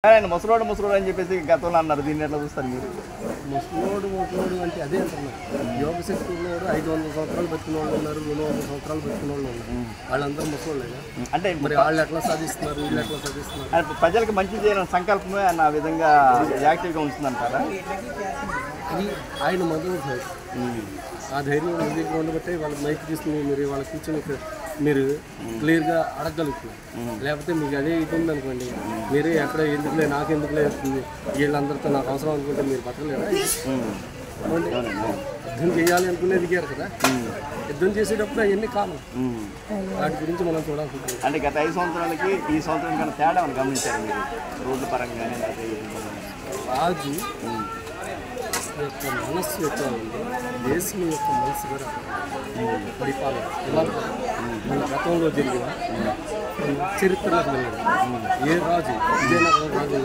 ఆయన ముసలోడు ముసలోడు అని చెప్పేసి గతంలో అన్నారు. దీన్ని ఎట్లా చూస్తారు మీరు? ముసలోడు అంటే అదే అంటున్నారు. యోగ శక్తి ఉన్నవాడు 500 సంవత్సరాలు బతికిన వాళ్ళు ఉన్నారు, 200 సంవత్సరాలు బతికిన వాళ్ళు ఉన్నారు. వాళ్ళందరూ ముసలోళ్ళేగా. అంటే మరి వాళ్ళు ఎట్లా సాధిస్తున్నారు, వీళ్ళు ఎట్లా సాధిస్తున్నారు? ప్రజలకు మంచి చేయాలని సంకల్పమే ఆయన ఆ విధంగా యాక్టివ్గా ఉంటుందంటారా? అది ఆయన మొదలు ఆ ధైర్యం మీ దగ్గర ఉండబట్టే వాళ్ళకి మైక్ తీసుకుని మీరు వాళ్ళ కూర్చొని మీరు క్లియర్గా అడగలుగుతున్నారు. లేకపోతే మీకు అదే ఇబ్బంది అనుకోండి, మీరే ఎక్కడ ఎందుకులే నాకెందుకులే వస్తుంది వీళ్ళందరితో నాకు అవసరం అనుకుంటే మీరు బతకలేరా? యుద్ధం చేయాలి అనుకునే దిగారు కదా, యుద్ధం చేసేటప్పుడు అవన్నీ కాలం వాటి గురించి మనం చూడాలనుకుంటున్నాం. అంటే గత 5 సంవత్సరాలకి ఈ సంవత్సరం కన్నా తేడా అని గమనించారు మీరు? రోడ్డు పరంగానే రాజు యొక్క మనస్సు ఎట్లా ఉంది, దేశం యొక్క మనస్సు కూడా పరిపాలన ఇవాళ మన గతంలో జరిగిన చరిత్రలో ఏ రాజు విజయనగరం రాజు